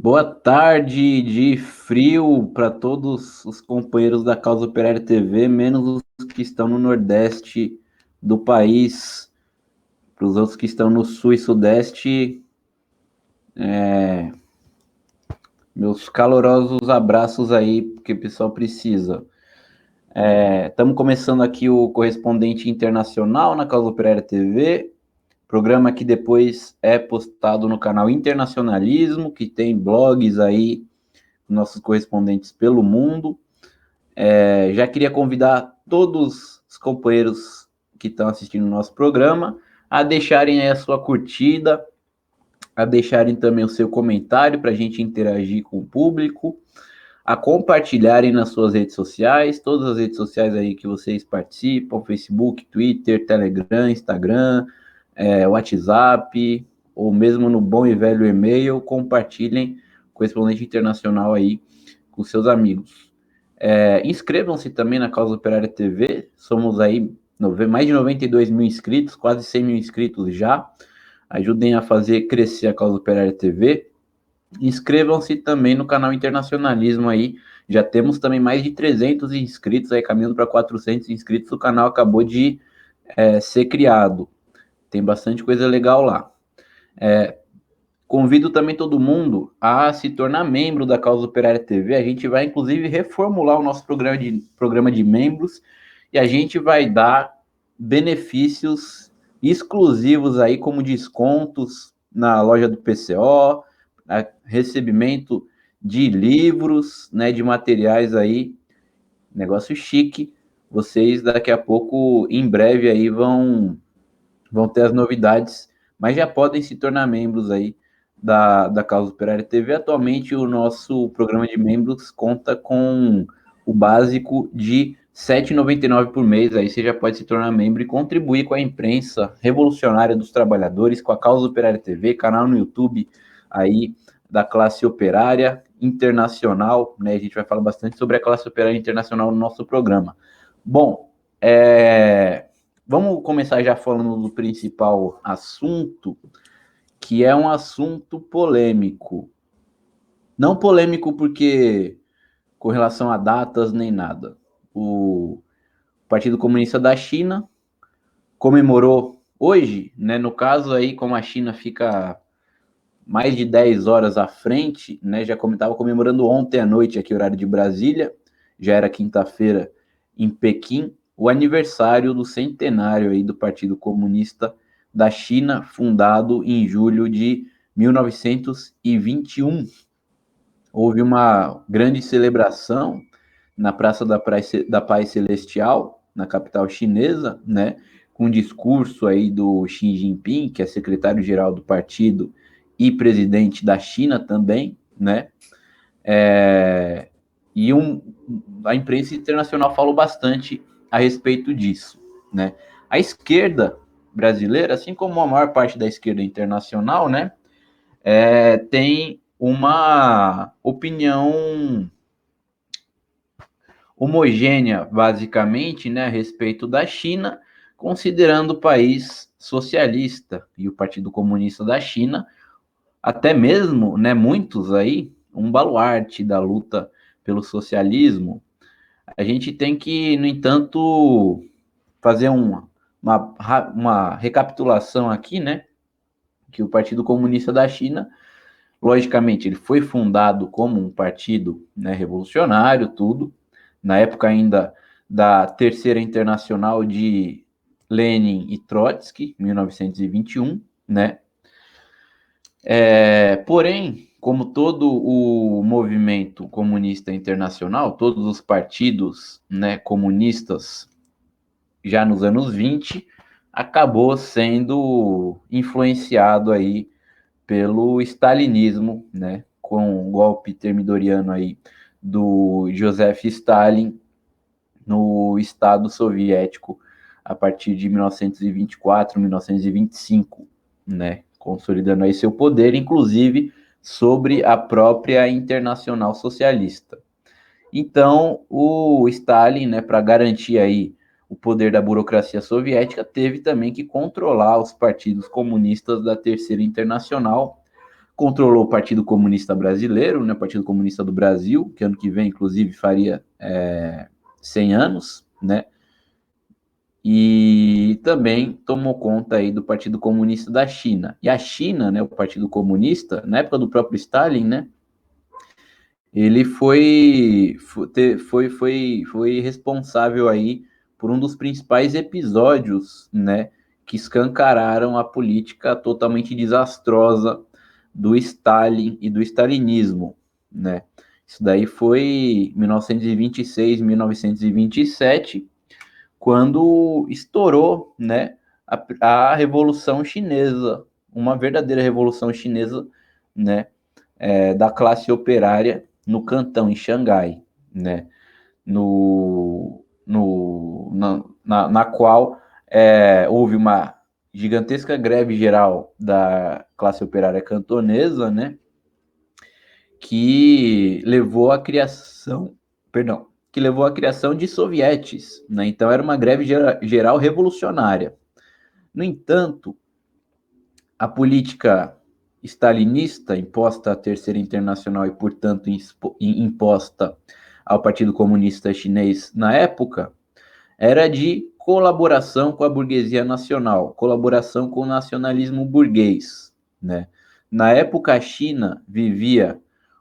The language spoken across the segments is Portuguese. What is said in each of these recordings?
Boa tarde de frio para todos os companheiros da Causa Operária TV, menos os que estão no Nordeste do país. Para os outros que estão no Sul e Sudeste, meus calorosos abraços aí, porque o pessoal precisa. Estamos começando aqui o Correspondente Internacional na Causa Operária TV, programa que depois é postado no canal Internacionalismo, que tem blogs aí, nossos correspondentes pelo mundo. Já queria convidar todos os companheiros que estão assistindo o nosso programa a deixarem aí a sua curtida, a deixarem também o seu comentário para a gente interagir com o público, a compartilharem nas suas redes sociais, todas as redes sociais aí que vocês participam, Facebook, Twitter, Telegram, Instagram, WhatsApp, ou mesmo no bom e velho e-mail, compartilhem o Correspondente Internacional aí com seus amigos. Inscrevam-se também na Causa Operária TV, somos aí mais de 92 mil inscritos, quase 100 mil inscritos já. Ajudem a fazer crescer a Causa Operária TV. Inscrevam-se também no canal Internacionalismo aí, já temos também mais de 300 inscritos, aí caminhando para 400 inscritos, o canal acabou de ser criado. Tem bastante coisa legal lá. Convido também todo mundo a se tornar membro da Causa Operária TV. A gente vai, inclusive, reformular o nosso programa de membros e a gente vai dar benefícios exclusivos aí, como descontos na loja do PCO, recebimento de livros, né, de materiais aí, negócio chique. Vocês daqui a pouco, em breve aí, vão ter as novidades, mas já podem se tornar membros aí da Causa Operária TV. Atualmente, o nosso programa de membros conta com o básico de R$ 7,99 por mês. Aí você já pode se tornar membro e contribuir com a imprensa revolucionária dos trabalhadores, com a Causa Operária TV, canal no YouTube aí da classe operária internacional, né? A gente vai falar bastante sobre a classe operária internacional no nosso programa. Bom, vamos começar já falando do principal assunto, que é um assunto polêmico. Não polêmico porque com relação a datas nem nada. O Partido Comunista da China comemorou hoje, né? No caso aí, como a China fica mais de 10 horas à frente, né? Já estava comemorando ontem à noite aqui, horário de Brasília, já era quinta-feira em Pequim, o aniversário do centenário aí do Partido Comunista da China, fundado em julho de 1921. Houve uma grande celebração na Praça da Paz Celestial, na capital chinesa, né, com um discurso aí do Xi Jinping, que é secretário-geral do partido e presidente da China também, né, e a imprensa internacional falou bastante a respeito disso, né. A esquerda brasileira, assim como a maior parte da esquerda internacional, né, tem uma opinião homogênea, basicamente, né, a respeito da China, considerando o país socialista e o Partido Comunista da China, até mesmo, né, muitos aí, um baluarte da luta pelo socialismo. A gente tem que, no entanto, fazer uma recapitulação aqui, né, que o Partido Comunista da China, logicamente, ele foi fundado como um partido, né, revolucionário, tudo, na época ainda da Terceira Internacional de Lenin e Trotsky, 1921, né? Porém, como todo o movimento comunista internacional, todos os partidos, né, comunistas já nos anos 20, acabou sendo influenciado aí pelo stalinismo, né, com o golpe termidoriano aí do Joseph Stalin no Estado soviético a partir de 1924, 1925, né, consolidando aí seu poder, inclusive sobre a própria Internacional Socialista. Então, o Stalin, né, para garantir aí o poder da burocracia soviética, teve também que controlar os partidos comunistas da Terceira Internacional, controlou o Partido Comunista Brasileiro, né, o Partido Comunista do Brasil, que ano que vem, inclusive, faria 100 anos, né, e também tomou conta aí do Partido Comunista da China. E a China, né, o Partido Comunista, na época do próprio Stalin, né, ele foi responsável aí por um dos principais episódios, né, que escancararam a política totalmente desastrosa do Stalin e do stalinismo, né? Isso daí foi 1926, 1927, quando estourou, né, a Revolução Chinesa, uma verdadeira Revolução Chinesa, né, da classe operária no Cantão, em Xangai, né, na qual houve uma gigantesca greve geral da classe operária cantonesa, né, que levou à criação, perdão, que levou à criação de sovietes, né? Então era uma greve geral revolucionária. No entanto, a política stalinista imposta à Terceira Internacional e, portanto, imposta ao Partido Comunista Chinês na época, era de colaboração com a burguesia nacional, colaboração com o nacionalismo burguês, né? Na época, a China vivia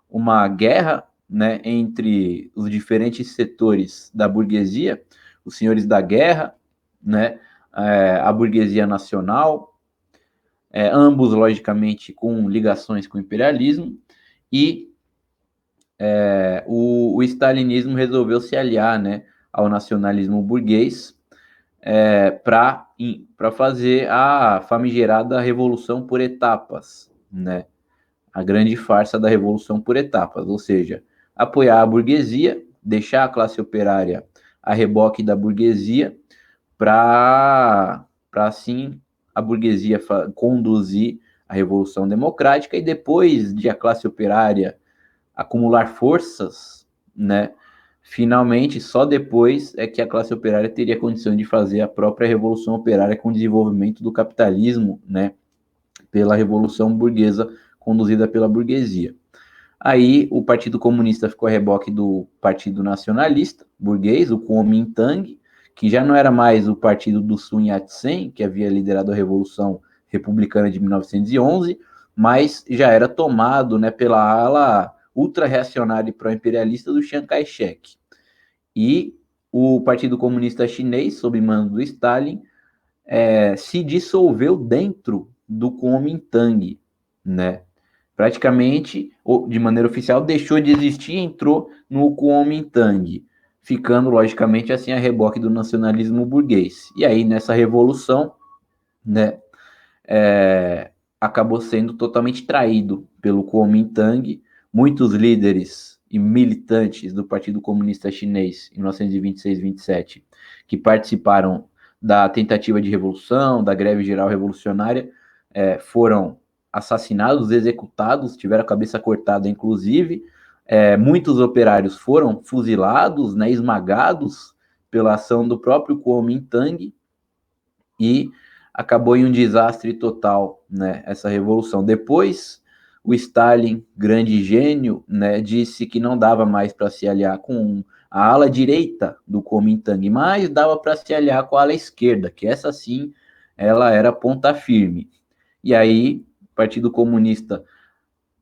uma guerra, né, entre os diferentes setores da burguesia, os senhores da guerra, né, a burguesia nacional, ambos, logicamente, com ligações com o imperialismo, e o stalinismo resolveu se aliar, né, ao nacionalismo burguês para fazer a famigerada revolução por etapas, né? A grande farsa da revolução por etapas, ou seja, apoiar a burguesia, deixar a classe operária a reboque da burguesia, para assim a burguesia conduzir a revolução democrática, e depois de a classe operária acumular forças, né, finalmente só depois é que a classe operária teria condição de fazer a própria revolução operária com o desenvolvimento do capitalismo, né, pela revolução burguesa conduzida pela burguesia. Aí o Partido Comunista ficou a reboque do Partido Nacionalista burguês, o Kuomintang, que já não era mais o partido do Sun Yat-sen, que havia liderado a Revolução Republicana de 1911, mas já era tomado, né, pela ala ultra-reacionária e pró-imperialista do Chiang Kai-shek. E o Partido Comunista Chinês, sob mando do Stalin, se dissolveu dentro do Kuomintang, né? Praticamente, de maneira oficial, deixou de existir e entrou no Kuomintang, ficando, logicamente, assim, a reboque do nacionalismo burguês. E aí, nessa revolução, né, acabou sendo totalmente traído pelo Kuomintang. Muitos líderes e militantes do Partido Comunista Chinês, em 1926-27, que participaram da tentativa de revolução, da greve geral revolucionária, foram assassinados, executados, tiveram a cabeça cortada, inclusive. Muitos operários foram fuzilados, né, esmagados pela ação do próprio Kuomintang, e acabou em um desastre total, né, essa revolução. Depois, o Stalin, grande gênio, né, disse que não dava mais para se aliar com a ala direita do Kuomintang, mas dava para se aliar com a ala esquerda, que essa sim, ela era ponta firme. E aí, o Partido Comunista,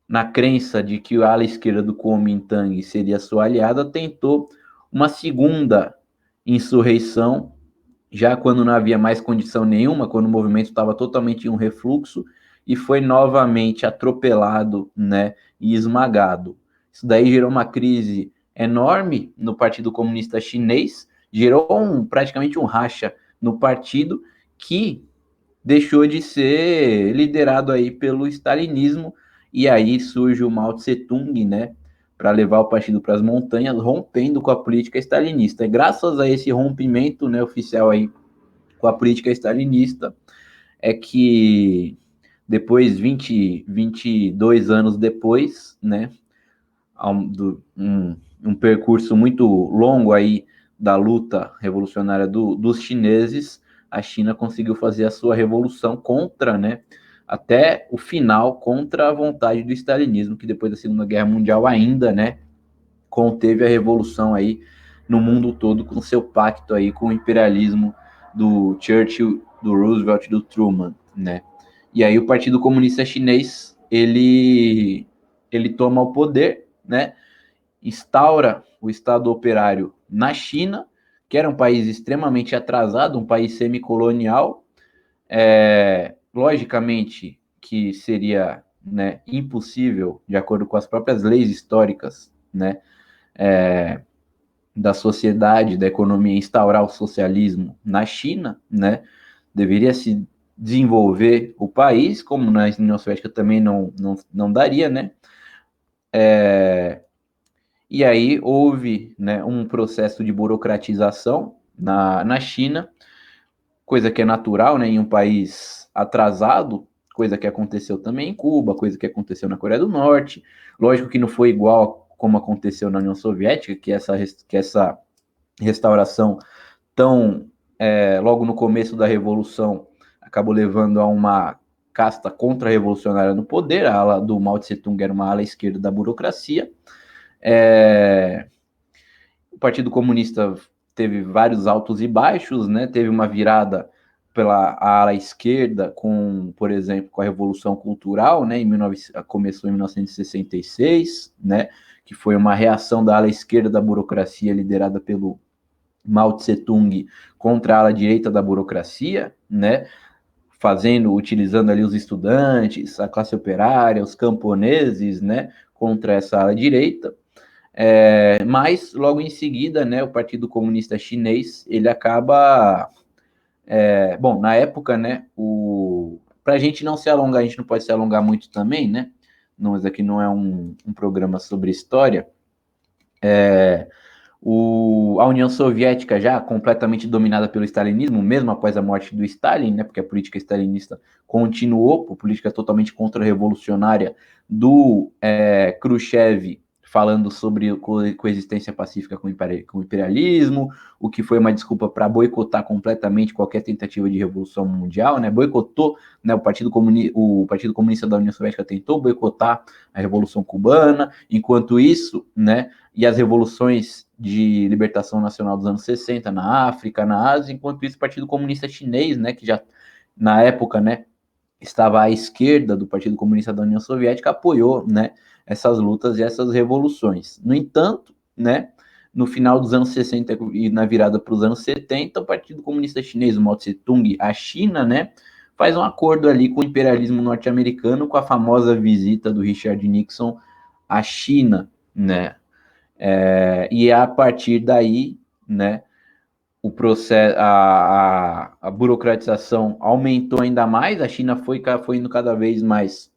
na crença de que a ala esquerda do Kuomintang seria sua aliada, tentou uma segunda insurreição, já quando não havia mais condição nenhuma, quando o movimento estava totalmente em um refluxo, e foi novamente atropelado, né, e esmagado. Isso daí gerou uma crise enorme no Partido Comunista Chinês, gerou praticamente um racha no partido, que deixou de ser liderado aí pelo stalinismo, e aí surge o Mao Tse-tung, né, para levar o partido para as montanhas, rompendo com a política stalinista. E graças a esse rompimento, né, oficial aí com a política stalinista, é que depois, 22 anos depois, né, um percurso muito longo aí da luta revolucionária dos chineses, a China conseguiu fazer a sua revolução contra, né, até o final contra a vontade do stalinismo, que depois da Segunda Guerra Mundial ainda, né, conteve a revolução aí no mundo todo com seu pacto aí com o imperialismo do Churchill, do Roosevelt, do Truman, né? E aí o Partido Comunista Chinês, ele toma o poder, né? Instaura o Estado operário na China, que era um país extremamente atrasado, um país semicolonial, logicamente que seria, né, impossível, de acordo com as próprias leis históricas, né, da sociedade, da economia, instaurar o socialismo na China, né, deveria se desenvolver o país, como na União Soviética também não daria, né, e aí houve, né, um processo de burocratização na China, coisa que é natural, né, em um país atrasado, coisa que aconteceu também em Cuba, coisa que aconteceu na Coreia do Norte. Lógico que não foi igual como aconteceu na União Soviética, que essa restauração tão logo no começo da Revolução acabou levando a uma casta contra-revolucionária no poder. A ala do Mao Tse Tung era uma ala esquerda da burocracia. O Partido Comunista teve vários altos e baixos, né? Teve uma virada pela ala esquerda, por exemplo, com a Revolução Cultural, né? Começou em 1966, né? Que foi uma reação da ala esquerda da burocracia liderada pelo Mao Tse Tung contra a ala direita da burocracia, né? Utilizando ali os estudantes, a classe operária, os camponeses, né? Contra essa ala direita. Mas logo em seguida, né, o Partido Comunista Chinês, ele acaba, bom, na época, né, para a gente não se alongar, a gente não pode se alongar muito também, né, não, isso aqui não é um programa sobre história, a União Soviética já completamente dominada pelo stalinismo, mesmo após a morte do Stalin, né, porque a política stalinista continuou, a política totalmente contra-revolucionária do Khrushchev, falando sobre coexistência pacífica com o imperialismo, o que foi uma desculpa para boicotar completamente qualquer tentativa de revolução mundial, né? Boicotou, né? O Partido Comunista da União Soviética tentou boicotar a Revolução Cubana, enquanto isso, né? E as revoluções de libertação nacional dos anos 60 na África, na Ásia, enquanto isso o Partido Comunista Chinês, né? Que já na época, né? Estava à esquerda do Partido Comunista da União Soviética, apoiou, né, essas lutas e essas revoluções. No entanto, né, no final dos anos 60 e na virada para os anos 70, o Partido Comunista Chinês, o Mao Tse Tung, a China, né, faz um acordo ali com o imperialismo norte-americano, com a famosa visita do Richard Nixon à China, né, e a partir daí, né, o processo, a burocratização aumentou ainda mais, a China foi indo cada vez mais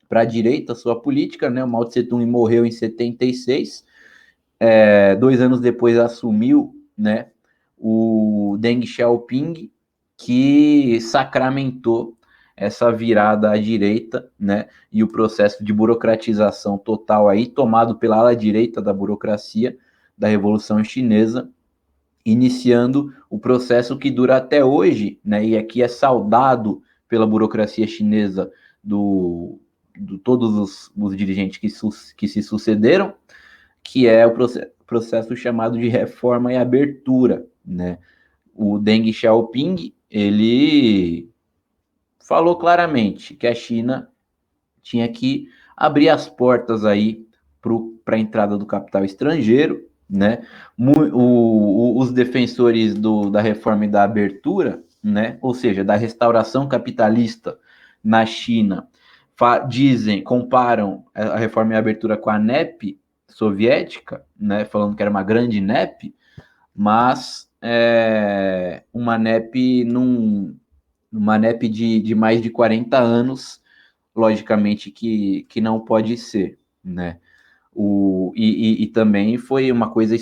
para a direita, sua política, né? O Mao Tse Tung morreu em 76, 2 anos depois assumiu, né, o Deng Xiaoping, que sacramentou essa virada à direita, né, e o processo de burocratização total aí, tomado pela ala direita da burocracia da Revolução Chinesa, iniciando o processo que dura até hoje, né, e aqui é saudado pela burocracia chinesa todos os dirigentes que se sucederam, que é o processo chamado de reforma e abertura, né? O Deng Xiaoping, ele falou claramente que a China tinha que abrir as portas aí para a entrada do capital estrangeiro, né? Os defensores da reforma e da abertura, né? Ou seja, da restauração capitalista na China, comparam a reforma e a abertura com a NEP soviética, né? Falando que era uma grande NEP, mas uma NEP uma NEP de mais de 40 anos, logicamente que não pode ser, né? E também foi uma coisa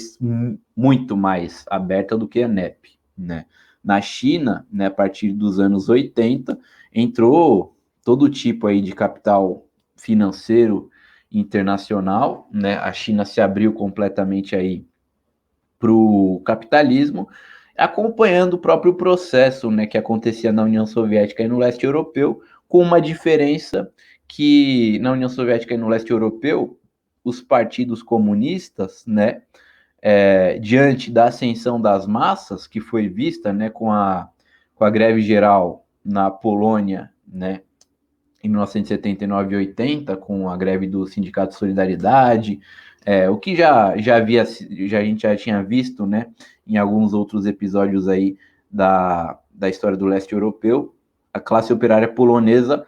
muito mais aberta do que a NEP, né? Na China, né, a partir dos anos 80, entrou todo tipo aí de capital financeiro internacional, né? A China se abriu completamente aí para o capitalismo, acompanhando o próprio processo, né, que acontecia na União Soviética e no leste europeu, com uma diferença que na União Soviética e no leste europeu, os partidos comunistas, né, diante da ascensão das massas, que foi vista, né, com a greve geral na Polônia, né, em 1979 e 80, com a greve do Sindicato de Solidariedade, o que a gente já tinha visto, né, em alguns outros episódios aí da história do leste europeu, a classe operária polonesa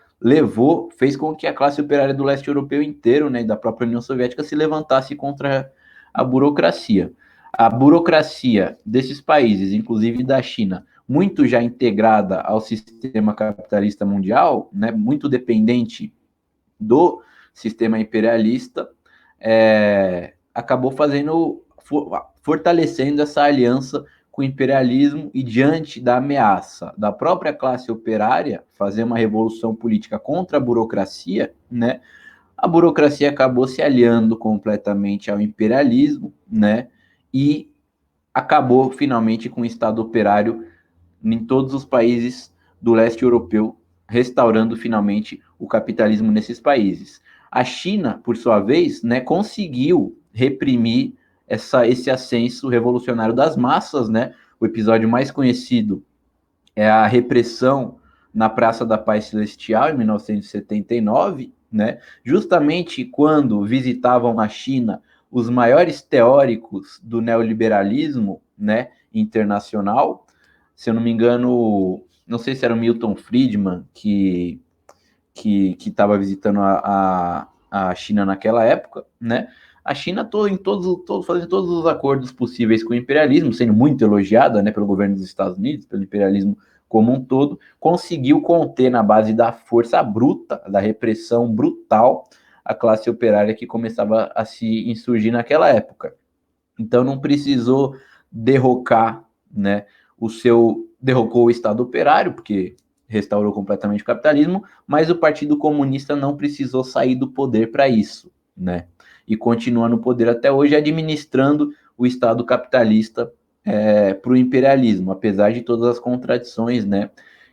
fez com que a classe operária do leste europeu inteiro, né, da própria União Soviética, se levantasse contra a burocracia. A burocracia desses países, inclusive da China, muito já integrada ao sistema capitalista mundial, né, muito dependente do sistema imperialista, acabou fortalecendo essa aliança com o imperialismo e diante da ameaça da própria classe operária fazer uma revolução política contra a burocracia, né, a burocracia acabou se aliando completamente ao imperialismo, né, e acabou finalmente com o Estado operário em todos os países do leste europeu, restaurando finalmente o capitalismo nesses países. A China, por sua vez, né, conseguiu reprimir esse ascenso revolucionário das massas, né? O episódio mais conhecido é a repressão na Praça da Paz Celestial, em 1979, né? Justamente quando visitavam a China os maiores teóricos do neoliberalismo, né, internacional. Se eu não me engano, não sei se era o Milton Friedman que estava visitando a China naquela época, né? A China fazendo todos os acordos possíveis com o imperialismo, sendo muito elogiada, né, pelo governo dos Estados Unidos, pelo imperialismo como um todo, conseguiu conter na base da força bruta, da repressão brutal, a classe operária que começava a se insurgir naquela época. Então não precisou derrocar, né, derrocou o Estado operário, porque restaurou completamente o capitalismo, mas o Partido Comunista não precisou sair do poder para isso, né? E continua no poder até hoje, administrando o Estado capitalista para o imperialismo, apesar de todas as contradições, né,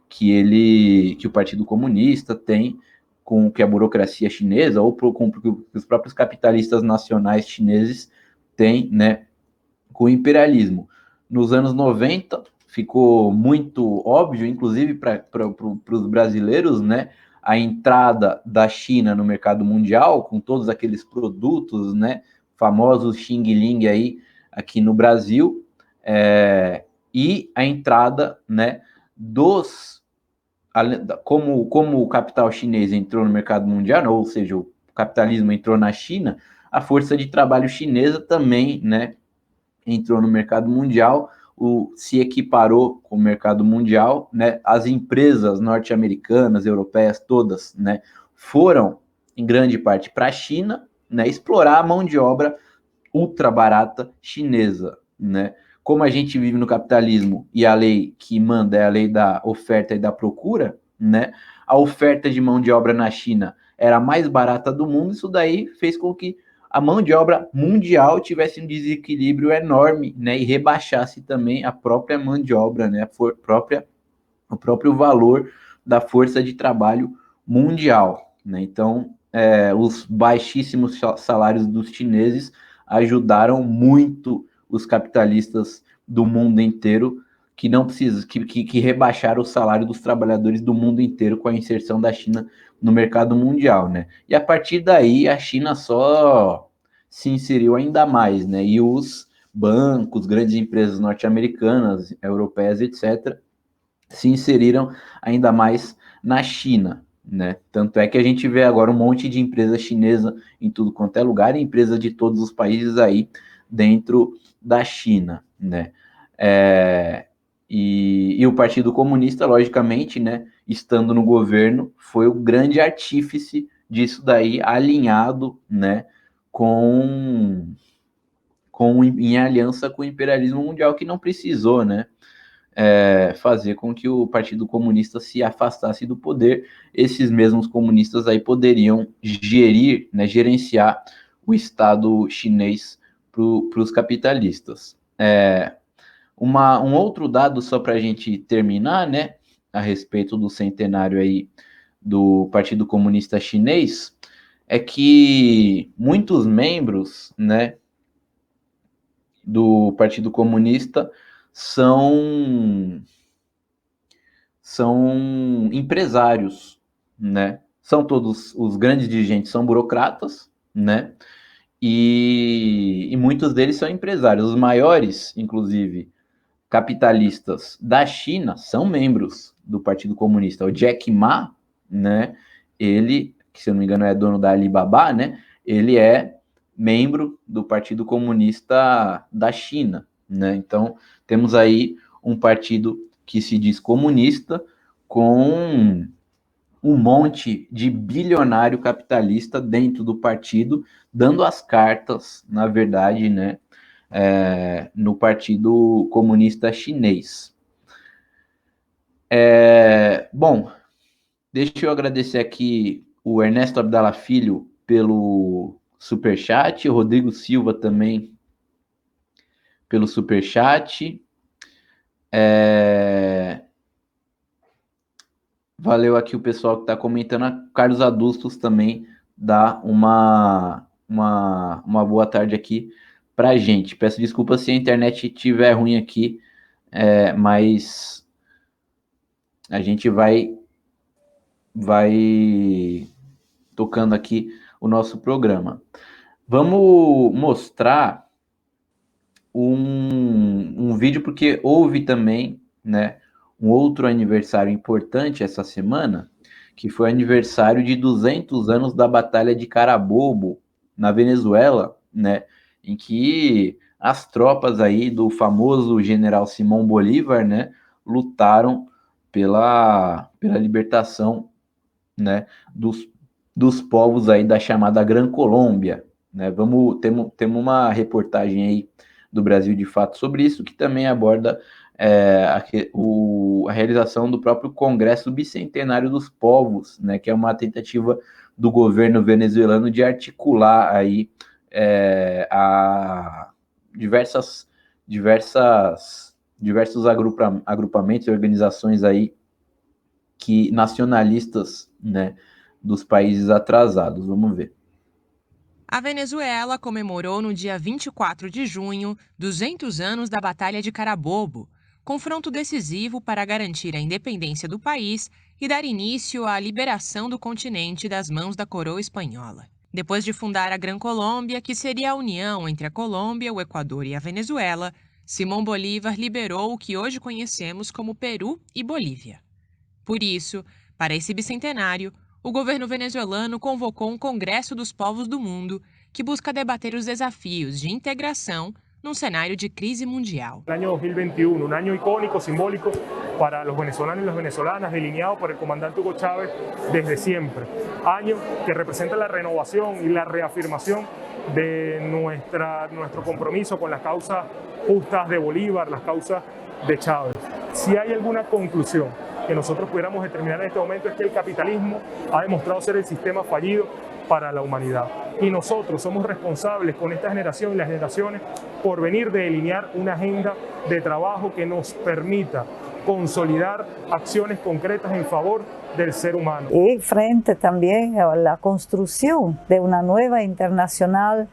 que o Partido Comunista tem com que a burocracia chinesa ou com que os próprios capitalistas nacionais chineses têm, né, com o imperialismo. Nos anos 90, ficou muito óbvio, inclusive para os brasileiros, né, a entrada da China no mercado mundial, com todos aqueles produtos, né, famosos Xing Ling aí, aqui no Brasil, e a entrada, né, como o capital chinês entrou no mercado mundial, ou seja, o capitalismo entrou na China, a força de trabalho chinesa também, né, entrou no mercado mundial, se equiparou com o mercado mundial, né? As empresas norte-americanas, europeias, todas, né, foram em grande parte para a China, né, explorar a mão de obra ultra barata chinesa, né? Como a gente vive no capitalismo e a lei que manda é a lei da oferta e da procura, né? A oferta de mão de obra na China era a mais barata do mundo, isso daí fez com que a mão de obra mundial tivesse um desequilíbrio enorme, né, e rebaixasse também a própria mão de obra, né, o próprio valor da força de trabalho mundial, né? Então, os baixíssimos salários dos chineses ajudaram muito os capitalistas do mundo inteiro que não precisa, que rebaixaram o salário dos trabalhadores do mundo inteiro com a inserção da China no mercado mundial, né? E a partir daí a China só se inseriu ainda mais, né? E os bancos, grandes empresas norte-americanas, europeias, etc., se inseriram ainda mais na China, né? Tanto é que a gente vê agora um monte de empresa chinesa em tudo quanto é lugar, e empresa de todos os países aí dentro da China, né? E o Partido Comunista, logicamente, né, estando no governo, foi o grande artífice disso daí, alinhado, né, em aliança com o imperialismo mundial, que não precisou, né, fazer com que o Partido Comunista se afastasse do poder. Esses mesmos comunistas aí poderiam gerir, né, gerenciar o Estado chinês para os capitalistas. Um outro dado, só para a gente terminar, né, a respeito do centenário aí do Partido Comunista Chinês, é que muitos membros, né, do Partido Comunista são empresários, né? São todos os grandes dirigentes são burocratas, né? E muitos deles são empresários. Os maiores, inclusive, capitalistas da China são membros do Partido Comunista. O Jack Ma, né? Ele, que se eu não me engano é dono da Alibaba, né? Ele é membro do Partido Comunista da China, né? Então, temos aí um partido que se diz comunista com um monte de bilionário capitalista dentro do partido, dando as cartas, na verdade, né, no Partido Comunista Chinês. Bom, deixa eu agradecer aqui o Ernesto Abdala Filho pelo superchat, o Rodrigo Silva também pelo superchat. Valeu aqui o pessoal que está comentando. A Carlos Adustos também dá uma boa tarde aqui para a gente. Peço desculpa se a internet estiver ruim aqui, mas a gente vai tocando aqui o nosso programa. Vamos mostrar um vídeo, porque houve também, né, um outro aniversário importante essa semana, que foi o aniversário de 200 anos da Batalha de Carabobo, na Venezuela, né, em que as tropas aí do famoso general Simão Bolívar, né, lutaram pela libertação, né, dos povos aí da chamada Gran Colômbia, né. Temos uma reportagem aí do Brasil de Fato sobre isso, que também aborda a realização do próprio Congresso Bicentenário dos Povos, né, que é uma tentativa do governo venezuelano de articular aí diversos agrupamentos e organizações aí nacionalistas, né, dos países atrasados. Vamos ver. A Venezuela comemorou no dia 24 de junho 200 anos da Batalha de Carabobo, confronto decisivo para garantir a independência do país e dar início à liberação do continente das mãos da coroa espanhola. Depois de fundar a Gran Colômbia, que seria a união entre a Colômbia, o Equador e a Venezuela, Simão Bolívar liberou o que hoje conhecemos como Peru e Bolívia. Por isso, para esse bicentenário, o governo venezuelano convocou um Congresso dos Povos do Mundo que busca debater os desafios de integração num cenário de crise mundial. El año 2021, un año icónico, simbólico para los venezolanos y las venezolanas, delineado por el comandante Hugo Chávez desde siempre. Año que representa la renovación y la reafirmación de nuestro compromiso con las causas justas de Bolívar, las causas de Chávez. Si hay alguna conclusión que nosotros pudiéramos determinar en este momento, es que el capitalismo ha demostrado ser el sistema fallido para la humanidad. Y nosotros somos responsables con esta generación y las generaciones por venir de delinear una agenda de trabajo que nos permita consolidar acciones concretas en favor del ser humano. Y frente también a la construcción de una nueva internacional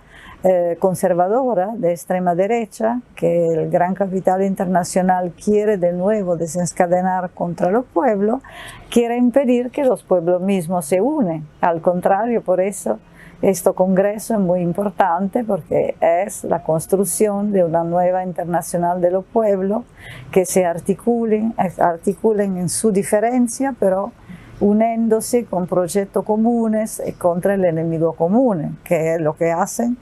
conservadora de extrema derecha, que el gran capital internacional quiere de nuevo desencadenar contra los pueblos, quiere impedir que los pueblos mismos se unen. Al contrario, por eso este congreso es muy importante, porque es la construcción de una nueva internacional de los pueblos que se articulen en su diferencia, pero uniéndose con proyectos comunes contra el enemigo común, que es lo que hacen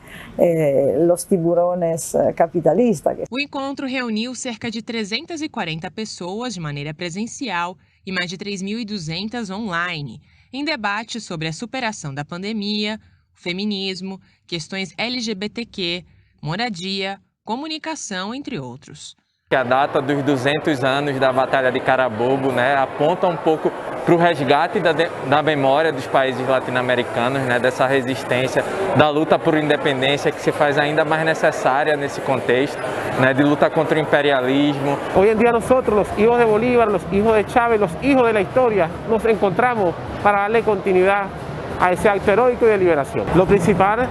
los tiburones capitalistas. O encontro reuniu cerca de 340 pessoas de maneira presencial e mais de 3.200 online, em debate sobre a superação da pandemia, o feminismo, questões LGBTQ, moradia, comunicação, entre outros. A data dos 200 anos da Batalha de Carabobo, né, aponta um pouco para o resgate da memória dos países latino-americanos, né, dessa resistência, da luta por independência que se faz ainda mais necessária nesse contexto. né, de luta contra o imperialismo. Hoy en día nosotros, los hijos de Bolívar, los hijos de Chávez, los hijos de la historia, nos encontramos para darle continuidad a ese acto heroico de liberación. Lo principal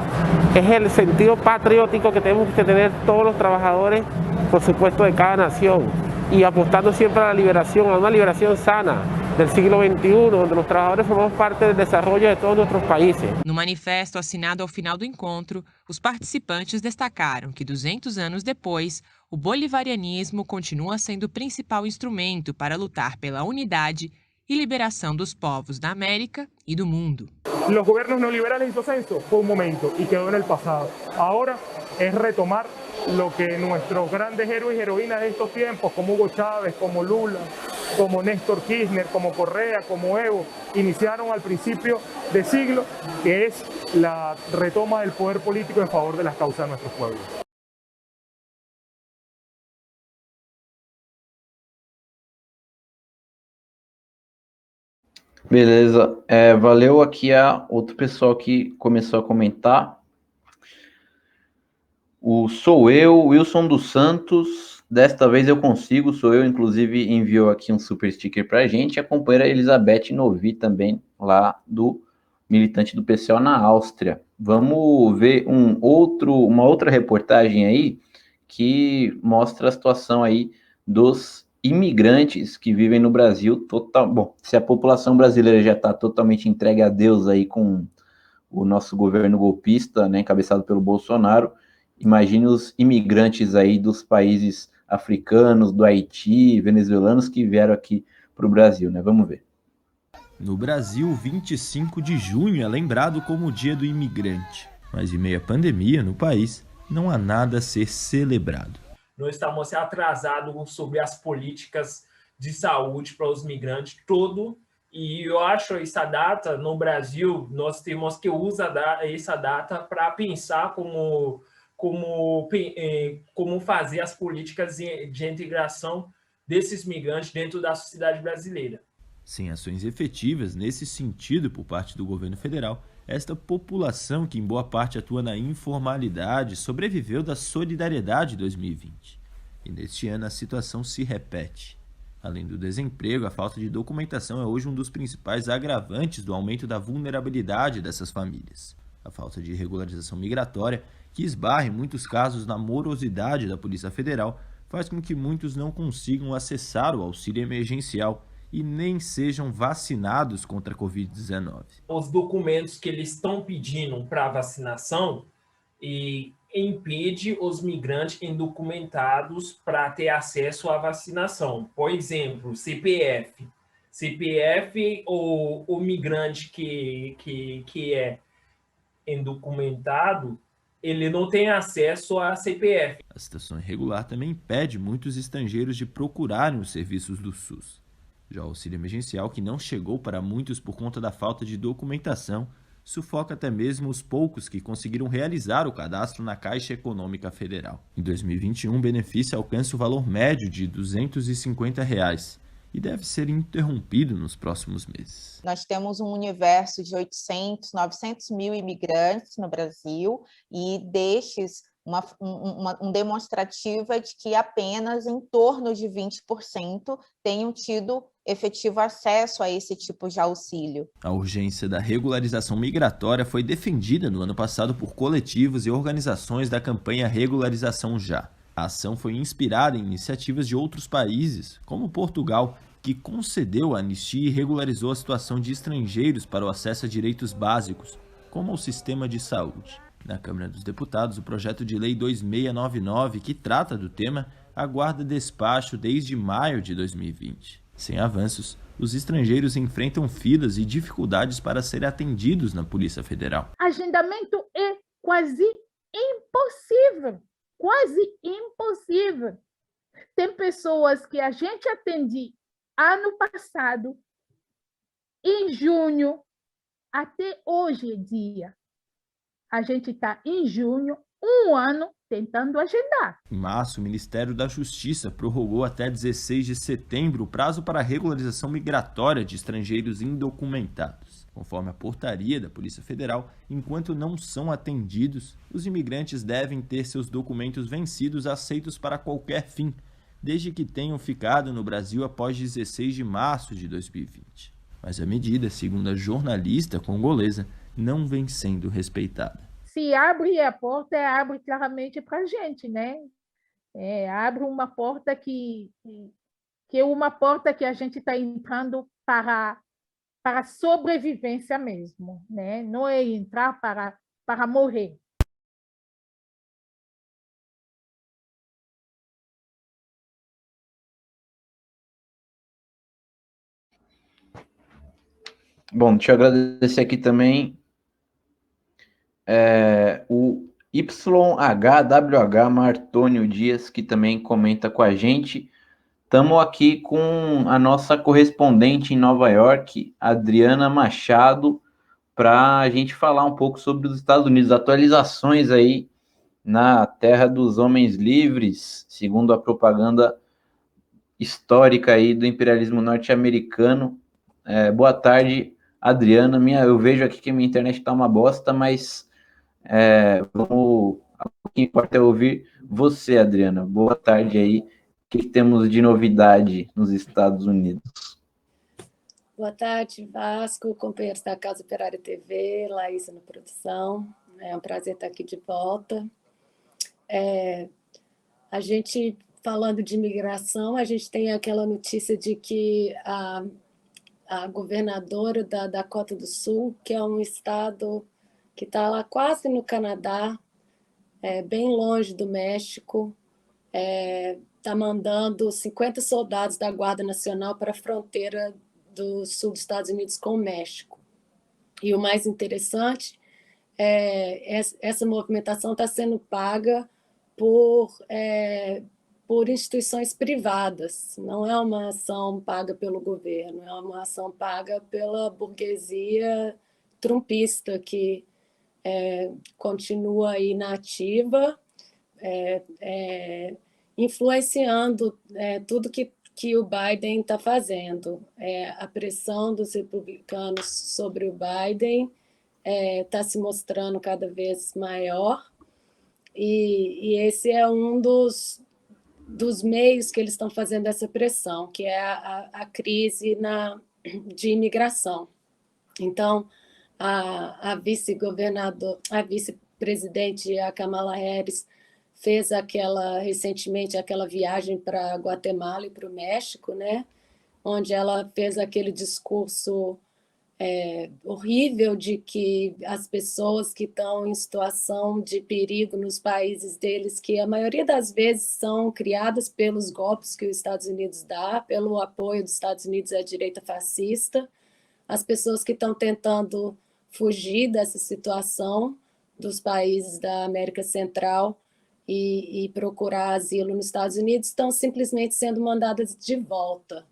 es el sentido patriótico que tenemos que tener todos los trabajadores, por supuesto, de cada nación, y apostando siempre a la liberación, a una liberación sana del siglo XXI, donde los trabajadores formamos parte del desarrollo de todos nuestros países. No manifesto assinado ao final do encontro, os participantes destacaram que 200 anos depois, o bolivarianismo continua sendo o principal instrumento para lutar pela unidade e liberação dos povos da América e do mundo. Los gobiernos neoliberales hizo censo, fue un momento y quedó en el pasado. Ahora es retomar lo que nuestros grandes héroes y heroínas de estos tiempos, como Hugo Chávez, como Lula, como Néstor Kirchner, como Correa, como Evo, iniciaron al principio de siglo, que es la retoma del poder político en favor de las causas de nuestros pueblos. Beleza, valeu aqui a outro pessoal que começou a comentar. Sou eu, Wilson dos Santos, desta vez eu consigo, sou eu, inclusive enviou aqui um super sticker pra gente, a companheira Elizabeth Novi também, lá do militante do PCO na Áustria. Vamos ver uma outra reportagem aí, que mostra a situação aí dos imigrantes que vivem no Brasil. Bom, se a população brasileira já está totalmente entregue a Deus aí com o nosso governo golpista, né, encabeçado pelo Bolsonaro, imagine os imigrantes aí dos países africanos, do Haiti, venezuelanos que vieram aqui para o Brasil, né? Vamos ver. No Brasil, 25 de junho é lembrado como o Dia do Imigrante, mas em meio à pandemia no país, não há nada a ser celebrado. Nós estamos atrasados sobre as políticas de saúde para os migrantes todo, e eu acho essa data no Brasil, nós temos que usar essa data para pensar como fazer as políticas de integração desses migrantes dentro da sociedade brasileira. Sem ações efetivas nesse sentido por parte do governo federal, esta população, que em boa parte atua na informalidade, sobreviveu da solidariedade de 2020. E neste ano a situação se repete. Além do desemprego, a falta de documentação é hoje um dos principais agravantes do aumento da vulnerabilidade dessas famílias. A falta de regularização migratória, que esbarra em muitos casos na morosidade da Polícia Federal, faz com que muitos não consigam acessar o auxílio emergencial e nem sejam vacinados contra a Covid-19. Os documentos que eles estão pedindo para vacinação impede os migrantes indocumentados para ter acesso à vacinação. Por exemplo, CPF. CPF, o migrante que é indocumentado, ele não tem acesso a CPF. A situação irregular também impede muitos estrangeiros de procurarem os serviços do SUS. Já o auxílio emergencial, que não chegou para muitos por conta da falta de documentação, sufoca até mesmo os poucos que conseguiram realizar o cadastro na Caixa Econômica Federal. Em 2021, o benefício alcança o valor médio de R$ 250 e deve ser interrompido nos próximos meses. Nós temos um universo de 800, 900 mil imigrantes no Brasil e destes uma demonstrativa de que apenas em torno de 20% tenham tido efetivo acesso a esse tipo de auxílio. A urgência da regularização migratória foi defendida no ano passado por coletivos e organizações da campanha Regularização Já. A ação foi inspirada em iniciativas de outros países, como Portugal, que concedeu a anistia e regularizou a situação de estrangeiros para o acesso a direitos básicos, como ao sistema de saúde. Na Câmara dos Deputados, o projeto de lei 2699, que trata do tema, aguarda despacho desde maio de 2020. Sem avanços, os estrangeiros enfrentam filas e dificuldades para serem atendidos na Polícia Federal. Agendamento é quase impossível. Quase impossível. Tem pessoas que a gente atende ano passado, em junho, até hoje em dia. A gente está em junho, um ano tentando agendar. Em março, o Ministério da Justiça prorrogou até 16 de setembro o prazo para a regularização migratória de estrangeiros indocumentados. Conforme a portaria da Polícia Federal, enquanto não são atendidos, os imigrantes devem ter seus documentos vencidos aceitos para qualquer fim, desde que tenham ficado no Brasil após 16 de março de 2020. Mas a medida, segundo a jornalista congolesa, não vem sendo respeitada. Se abre a porta, abre claramente para a gente, né? Abre uma porta que é uma porta que a gente está entrando para a sobrevivência mesmo, né? Não é entrar para morrer. Bom, deixa eu agradecer aqui também o YHWH Martônio Dias, que também comenta com a gente. Estamos aqui com a nossa correspondente em Nova York, Adriana Machado, para a gente falar um pouco sobre os Estados Unidos, atualizações aí na terra dos homens livres, segundo a propaganda histórica aí do imperialismo norte-americano. Boa tarde, Adriana. Eu vejo aqui que a minha internet está uma bosta, mas o que importa é ouvir você, Adriana. Boa tarde aí. O que temos de novidade nos Estados Unidos? Boa tarde, Vasco, companheiros da Casa Operária TV, Laísa na produção. É um prazer estar aqui de volta. A gente, falando de imigração, a gente tem aquela notícia de que a governadora da Dakota do Sul, que é um estado que está lá quase no Canadá, bem longe do México, está mandando 50 soldados da Guarda Nacional para a fronteira do sul dos Estados Unidos com o México. E o mais interessante essa movimentação está sendo paga por instituições privadas, não é uma ação paga pelo governo, é uma ação paga pela burguesia trumpista que continua aí na ativa, influenciando tudo que o Biden está fazendo. A pressão dos republicanos sobre o Biden está se mostrando cada vez maior, e esse é um dos meios que eles estão fazendo essa pressão, que é a crise de imigração. Então, a vice-presidente, a Kamala Harris, fez recentemente aquela viagem para Guatemala e para o México, né? Onde ela fez aquele discurso horrível de que as pessoas que estão em situação de perigo nos países deles, que a maioria das vezes são criadas pelos golpes que os Estados Unidos dá, pelo apoio dos Estados Unidos à direita fascista, as pessoas que estão tentando fugir dessa situação dos países da América Central e procurar asilo nos Estados Unidos estão simplesmente sendo mandadas de volta.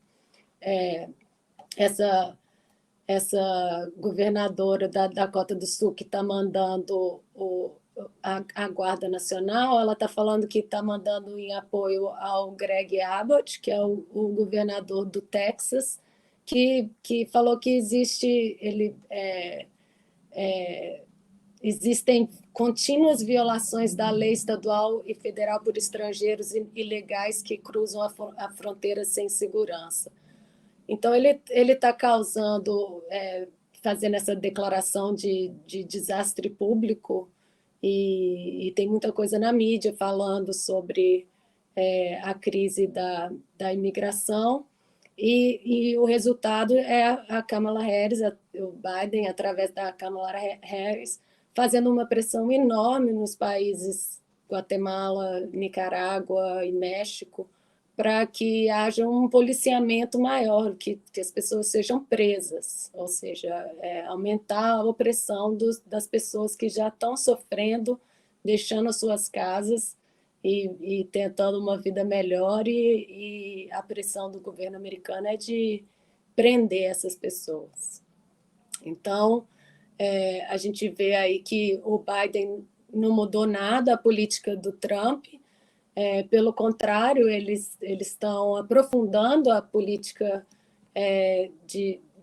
Essa governadora da Dakota do Sul que está mandando a Guarda Nacional, ela está falando que está mandando em apoio ao Greg Abbott, que é o governador do Texas, que falou que existem contínuas violações da lei estadual e federal por estrangeiros ilegais que cruzam a fronteira sem segurança. Então, ele está fazendo essa declaração de desastre público, e tem muita coisa na mídia falando sobre a crise da imigração, e o resultado é a Kamala Harris, o Biden, através da Kamala Harris, fazendo uma pressão enorme nos países Guatemala, Nicarágua e México, para que haja um policiamento maior, que as pessoas sejam presas, ou seja, aumentar a opressão das pessoas que já estão sofrendo, deixando as suas casas e tentando uma vida melhor, e a pressão do governo americano é de prender essas pessoas. Então, a gente vê aí que o Biden não mudou nada a política do Trump. Pelo contrário, eles estão aprofundando a política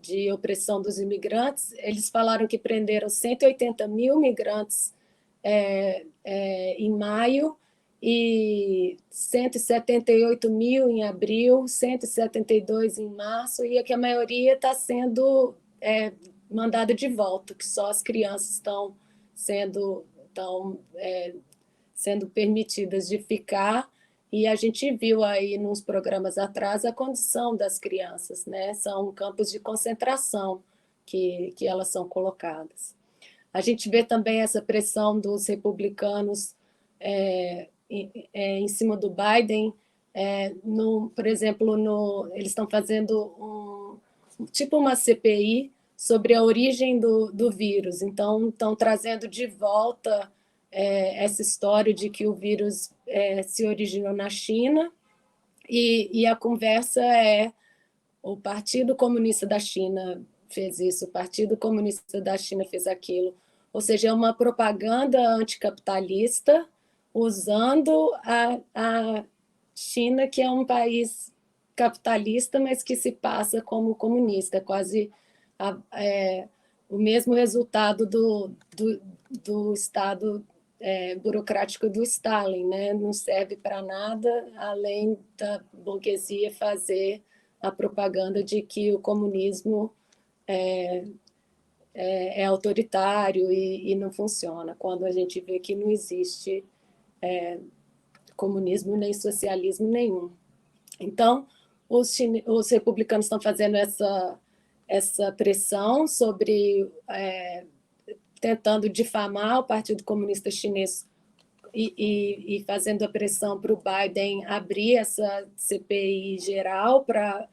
de opressão dos imigrantes. Eles falaram que prenderam 180 mil migrantes em maio, e 178 mil em abril, 172 em março, e que a maioria está sendo mandada de volta, que só as crianças estão sendo permitidas de ficar. E a gente viu aí nos programas atrás a condição das crianças, né? São campos de concentração que elas são colocadas. A gente vê também essa pressão dos republicanos em cima do Biden. Por exemplo, eles estão fazendo tipo uma CPI sobre a origem do vírus. Então, estão trazendo de volta essa história de que o vírus se originou na China, e a conversa o Partido Comunista da China fez isso, o Partido Comunista da China fez aquilo. Ou seja, é uma propaganda anticapitalista usando a China, que é um país capitalista, mas que se passa como comunista, quase o mesmo resultado do Estado burocrático do Stalin, né? Não serve para nada além da burguesia fazer a propaganda de que o comunismo é autoritário e não funciona, quando a gente vê que não existe comunismo nem socialismo nenhum. Então, os republicanos estão fazendo essa pressão sobre tentando difamar o Partido Comunista Chinês e fazendo a pressão para o Biden abrir essa CPI geral para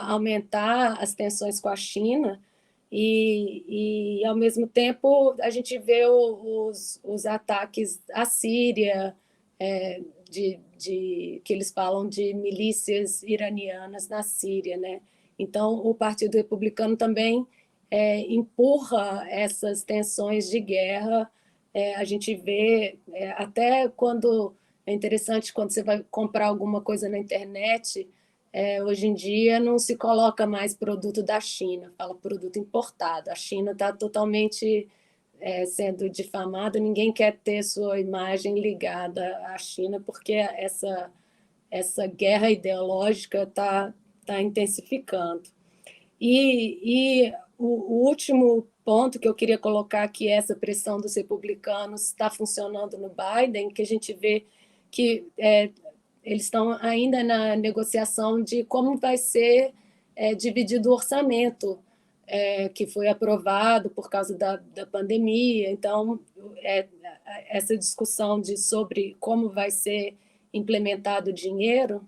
aumentar as tensões com a China. E ao mesmo tempo, a gente vê os ataques à Síria, que eles falam de milícias iranianas na Síria, né? Então, o Partido Republicano também empurra essas tensões de guerra. A gente vê, até quando é interessante, quando você vai comprar alguma coisa na internet, hoje em dia não se coloca mais produto da China, fala produto importado. A China está totalmente sendo difamada, ninguém quer ter sua imagem ligada à China, porque essa guerra ideológica está intensificando. E o último ponto que eu queria colocar, que essa pressão dos republicanos está funcionando no Biden, que a gente vê que eles estão ainda na negociação de como vai ser dividido o orçamento, que foi aprovado por causa da pandemia. Então, essa discussão sobre como vai ser implementado o dinheiro,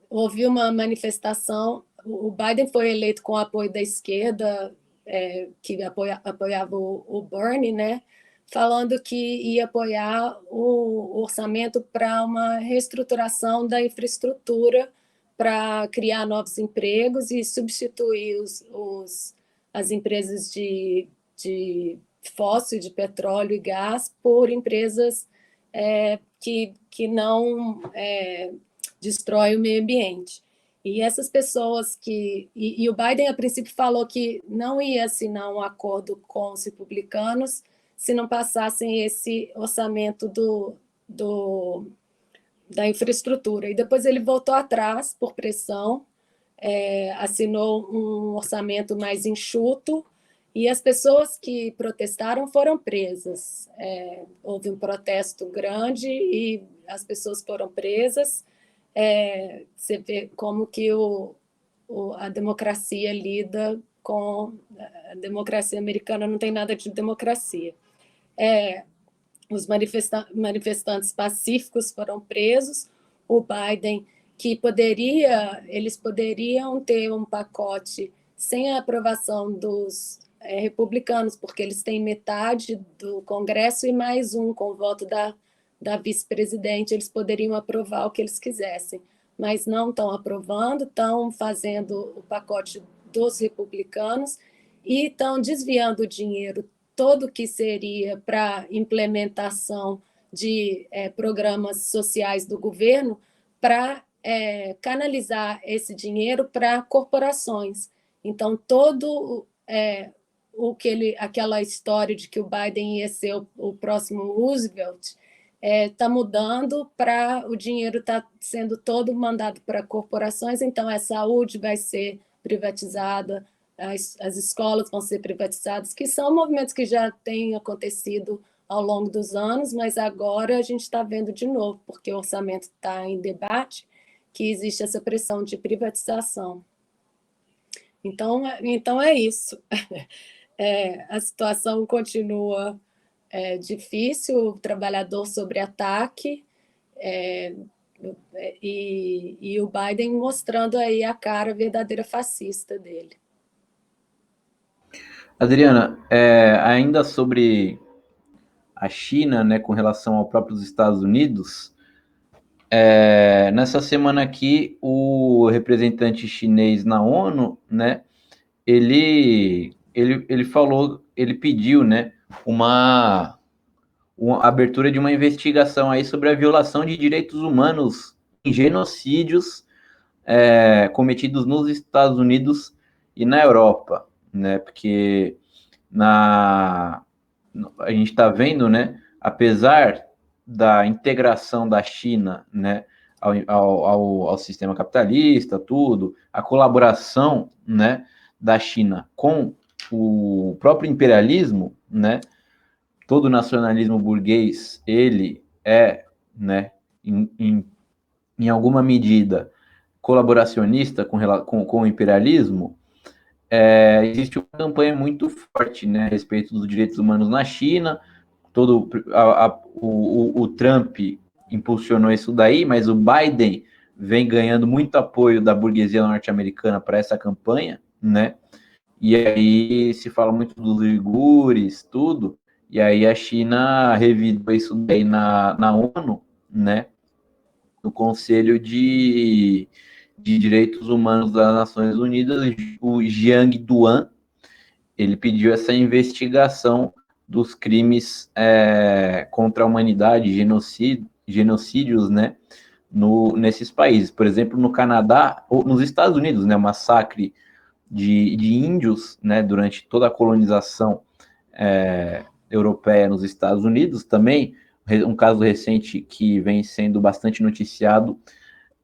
houve uma manifestação. O Biden foi eleito com o apoio da esquerda, que apoiava o Bernie, né? Falando que ia apoiar o orçamento para uma reestruturação da infraestrutura para criar novos empregos e substituir as empresas de fóssil, de petróleo e gás, por empresas que não destroem o meio ambiente. E essas pessoas e o Biden, a princípio, falou que não ia assinar um acordo com os republicanos se não passassem esse orçamento da infraestrutura. E depois ele voltou atrás por pressão, assinou um orçamento mais enxuto, e as pessoas que protestaram foram presas. Houve um protesto grande e as pessoas foram presas. Você vê como que a democracia lida com... A democracia americana não tem nada de democracia. Os manifestantes pacíficos foram presos. O Biden, eles poderiam ter um pacote sem a aprovação dos republicanos, porque eles têm metade do Congresso e mais um com o voto da vice-presidente, eles poderiam aprovar o que eles quisessem, mas não estão aprovando, estão fazendo o pacote dos republicanos e estão desviando o dinheiro todo que seria para implementação de programas sociais do governo para canalizar esse dinheiro para corporações. Então, todo aquela história de que o Biden ia ser o próximo Roosevelt está mudando para o dinheiro está sendo todo mandado para corporações, então a saúde vai ser privatizada, as escolas vão ser privatizadas, que são movimentos que já têm acontecido ao longo dos anos, mas agora a gente está vendo de novo, porque o orçamento está em debate, que existe essa pressão de privatização. Então é isso. A situação continua difícil, o trabalhador sobre ataque, e o Biden mostrando aí a cara verdadeira fascista dele. Adriana, ainda sobre a China, né, com relação ao próprio Estados Unidos, nessa semana aqui, o representante chinês na ONU, né, ele falou, ele pediu, né, uma abertura de uma investigação aí sobre a violação de direitos humanos em genocídios cometidos nos Estados Unidos e na Europa, né, porque a gente está vendo, né, apesar da integração da China, né, ao sistema capitalista, tudo, a colaboração, né, da China com o próprio imperialismo, né, todo o nacionalismo burguês, ele né, em alguma medida colaboracionista com o imperialismo. Existe uma campanha muito forte, né, a respeito dos direitos humanos na China. O Trump impulsionou isso daí, mas o Biden vem ganhando muito apoio da burguesia norte-americana para essa campanha, né? E aí se fala muito dos uigures, tudo, e aí a China revidou isso daí na ONU, né? No Conselho de Direitos Humanos das Nações Unidas, o Jiang Duan, ele pediu essa investigação dos crimes contra a humanidade, genocídios, né, nesses países. Por exemplo, no Canadá, ou nos Estados Unidos, né, o massacre de índios, né, durante toda a colonização europeia nos Estados Unidos. Também, um caso recente que vem sendo bastante noticiado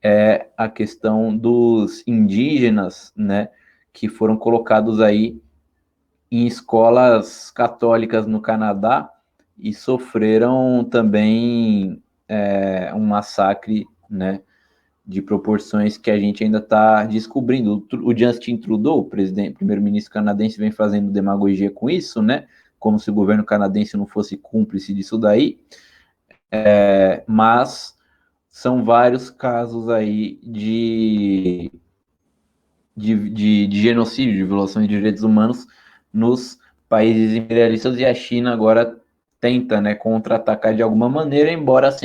é a questão dos indígenas, né, que foram colocados aí em escolas católicas no Canadá e sofreram também um massacre, né, de proporções que a gente ainda está descobrindo. O Justin Trudeau, o primeiro-ministro canadense, vem fazendo demagogia com isso, né, como se o governo canadense não fosse cúmplice disso daí, mas são vários casos aí de genocídio, de violação de direitos humanos nos países imperialistas, e a China agora tenta, né, contra-atacar de alguma maneira, embora as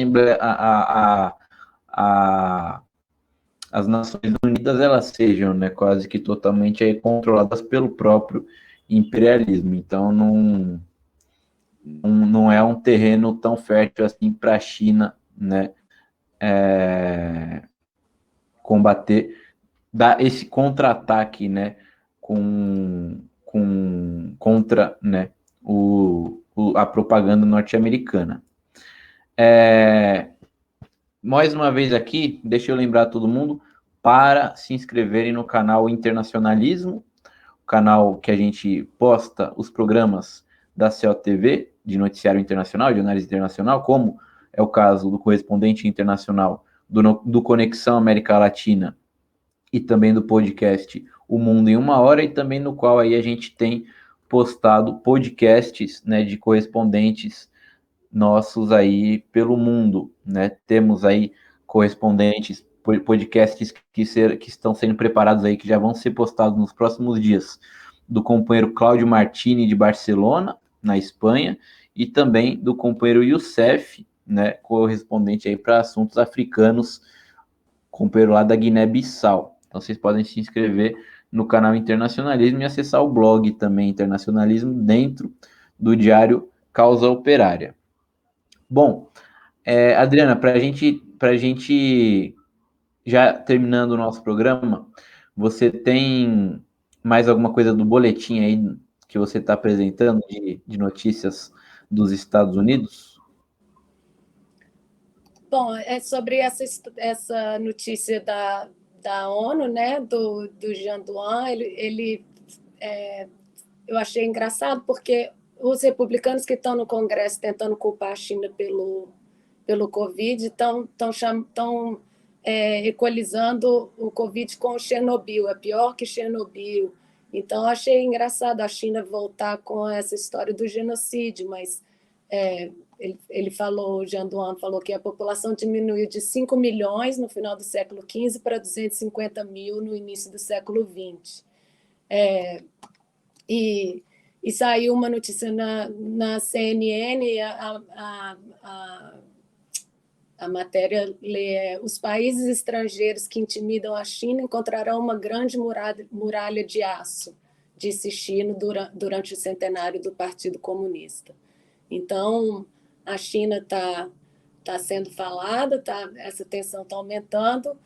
Nações Unidas elas sejam, né, quase que totalmente aí controladas pelo próprio imperialismo. Então não é um terreno tão fértil assim para a China, né, combater, dar esse contra-ataque, né, contra, né, a propaganda norte-americana. Mais uma vez aqui, deixa eu lembrar todo mundo para se inscreverem no canal Internacionalismo, o canal que a gente posta os programas da COTV, de noticiário internacional, de análise internacional, como é o caso do Correspondente Internacional, do Conexão América Latina, e também do podcast O Mundo em Uma Hora, e também no qual aí a gente tem postado podcasts, né, de correspondentes nossos aí pelo mundo, né? Temos aí correspondentes, podcasts que estão sendo preparados aí, que já vão ser postados nos próximos dias, do companheiro Cláudio Martini, de Barcelona, na Espanha, e também do companheiro Youssef, né, correspondente aí para assuntos africanos, companheiro lá da Guiné-Bissau. Então vocês podem se inscrever no canal Internacionalismo e acessar o blog também Internacionalismo dentro do diário Causa Operária. Bom, Adriana, para a gente já terminando o nosso programa, você tem mais alguma coisa do boletim aí que você está apresentando de notícias dos Estados Unidos? Bom, é sobre essa notícia da ONU, né, do Jean Duan. Eu achei engraçado porque os republicanos que estão no Congresso tentando culpar a China pelo Covid estão equalizando o Covid com Chernobyl, é pior que Chernobyl. Então, achei engraçado a China voltar com essa história do genocídio, mas ele falou, o Jean Duan falou que a população diminuiu de 5 milhões no final do século XV para 250 mil no início do século XX. E saiu uma notícia na CNN, a matéria lê: os países estrangeiros que intimidam a China encontrarão uma grande muralha de aço, disse China durante o centenário do Partido Comunista. Então, a China está sendo falada, essa tensão está aumentando.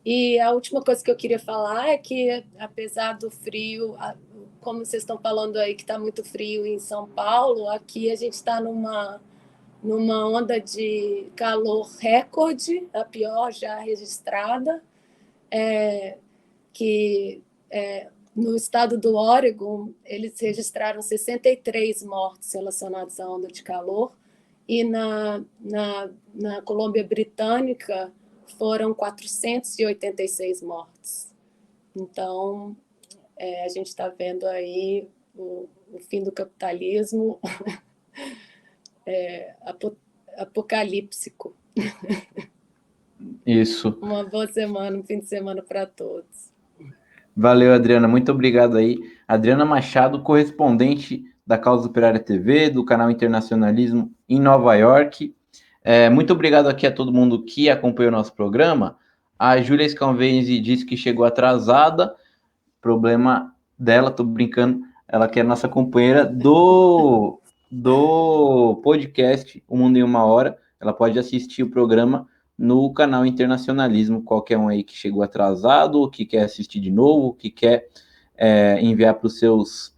E a última coisa que eu queria falar é que, apesar do frio, como vocês estão falando aí que está muito frio em São Paulo, aqui a gente está numa onda de calor recorde, a pior já registrada, no estado do Oregon, eles registraram 63 mortes relacionadas à onda de calor, e na Colômbia Britânica foram 486 mortes. Então, a gente está vendo aí o fim do capitalismo apocalíptico. Isso. Uma boa semana, um fim de semana para todos. Valeu, Adriana. Muito obrigado aí. Adriana Machado, correspondente da Causa Operária TV, do canal Internacionalismo em Nova York. Muito obrigado aqui a todo mundo que acompanhou o nosso programa. A Júlia Scalvese disse que chegou atrasada. Problema dela, tô brincando. Ela que é nossa companheira do podcast O Mundo em Uma Hora. Ela pode assistir o programa no canal Internacionalismo. Qualquer um aí que chegou atrasado, que quer assistir de novo, que quer enviar para os seus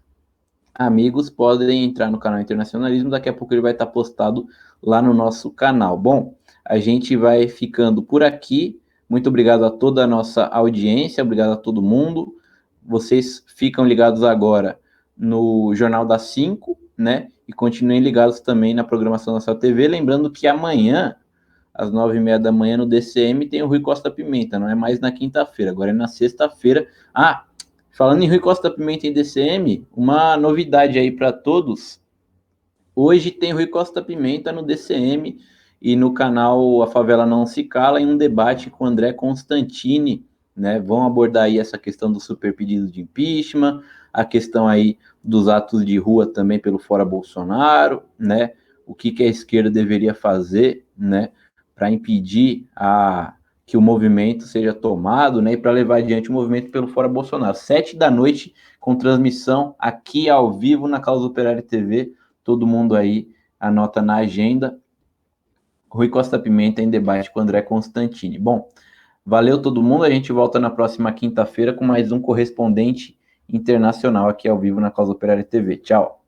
amigos, podem entrar no canal Internacionalismo. Daqui a pouco ele vai estar postado lá no nosso canal. Bom, a gente vai ficando por aqui. Muito obrigado a toda a nossa audiência, obrigado a todo mundo. Vocês ficam ligados agora no Jornal das 5, né? E continuem ligados também na programação da Céu TV. Lembrando que amanhã, às 9h30 da manhã, no DCM, tem o Rui Costa Pimenta. Não é mais na quinta-feira, agora é na sexta-feira. Falando em Rui Costa Pimenta em DCM, uma novidade aí para todos. Hoje tem Rui Costa Pimenta no DCM e no canal A Favela Não Se Cala, em um debate com André Constantini, né? Vão abordar aí essa questão do super pedido de impeachment, a questão aí dos atos de rua também pelo Fora Bolsonaro, né? O que a esquerda deveria fazer, né? Para impedir que o movimento seja tomado, né? E para levar adiante o movimento pelo Fora Bolsonaro. 7h, com transmissão aqui ao vivo na Causa Operária TV. Todo mundo aí anota na agenda. Rui Costa Pimenta em debate com André Constantini. Bom, valeu todo mundo. A gente volta na próxima quinta-feira com mais um correspondente internacional aqui ao vivo na Causa Operária TV. Tchau.